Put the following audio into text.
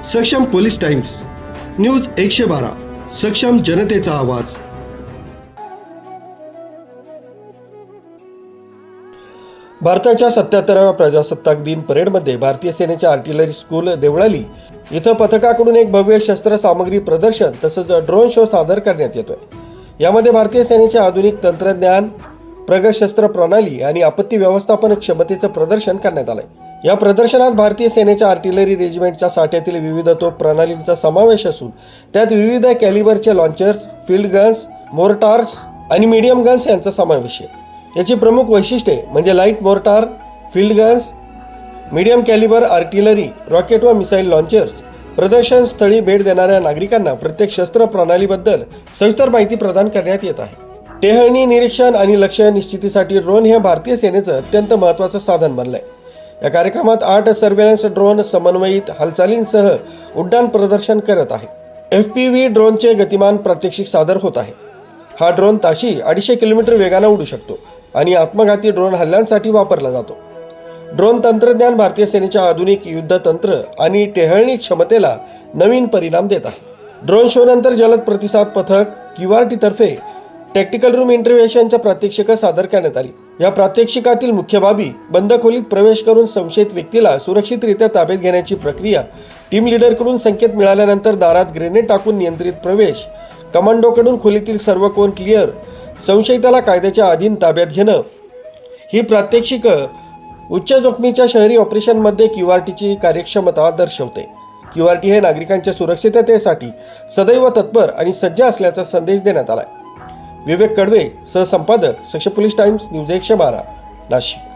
सक्षम police times, news 112, सक्षम जनतेचा आवाज. भारताच्या 77व्या प्रजासत्ताक दिन परेडमध्ये भारतीय सेनेच्या आर्टिलरी स्कूल देवळाली इथं पथकाकडून एक भव्य शस्त्र सामग्री प्रदर्शन तसंच ड्रोन शो सादर करण्यात येतोय. यामध्ये भारतीय सेनेचे आधुनिक तंत्रज्ञान, प्रगत शस्त्र प्रणाली आणि आपत्ती व्यवस्थापन क्षमतेचं प्रदर्शन करण्यात आलंय. या प्रदर्शनात भारतीय सेनेच्या आर्टिलरी रेजिमेंटच्या साठ्यातील विविध तोफ प्रणालींचा समावेश असून त्यात विविध कॅलिबरचे लॉन्चर्स, फील्ड गन्स, मोर्टार्स आणि मीडियम गन्स यांचा समावेश आहे. याची प्रमुख वैशिष्ट्ये म्हणजे light mortar, field guns, medium Calibri artillery, rocket व मिसाईल लॉन्चर्स. प्रदर्शन स्थळी भेट देणाऱ्या नागरिकांना प्रत्येक शस्त्र प्रणालीबद्दल सविस्तर माहिती प्रदान करण्यात येत आहे. टेहळणी, निरीक्षण आणि लक्ष्य निश्चितीसाठी ड्रोन हे भारतीय सेनेचं अत्यंत महत्त्वाचं साधन बनलंय. या कार्यक्रमात 8 सर्वेलन्स ड्रोन समन्वयित हालचालींसह उड्डाण प्रदर्शन करत आहे. FPV ड्रोनचे गतिमान प्रात्यक्षिक सादर होत आहे. हा ड्रोन ताशी 250 किलोमीटर वेगाने उडू शकतो आणि आत्मघाती ड्रोन हल्ल्यांसाठी वापरला जातो. ड्रोन तंत्रज्ञान भारतीय सेनेच्या आधुनिक युद्धतंत्र आणि टेहळणी क्षमतेला नवीन परिणाम देत आहे. ड्रोन शो नंतर जलद प्रतिसाद पथक QRT तर्फे टॅक्टिकल रूम इंटरव्हेन्शनच्या प्रात्यक्षिकं सादर करण्यात आली. या प्रात्यक्षिकातील मुख्य बाबी बंद खोलीत प्रवेश करून संशयित व्यक्तीला सुरक्षितरित्या ताब्यात घेण्याची प्रक्रिया, टीम लीडरकडून संकेत मिळाल्यानंतर दारात ग्रेनेड टाकून नियंत्रित प्रवेश, कमांडोकडून खोलीतील सर्व कोन क्लिअर, संशयिताला कायद्याच्या अधीन ताब्यात घेणं. ही प्रात्यक्षिकं उच्च जोखमीच्या शहरी ऑपरेशनमध्ये QRTची कार्यक्षमता दर्शवते. QRT हे नागरिकांच्या सुरक्षिततेसाठी सदैव तत्पर आणि सज्ज असल्याचा संदेश देण्यात आलाय. विवेक कडवे, सहसंपादक, सक्षम पोलीस टाइम्स, न्यूज 112, नाशिक.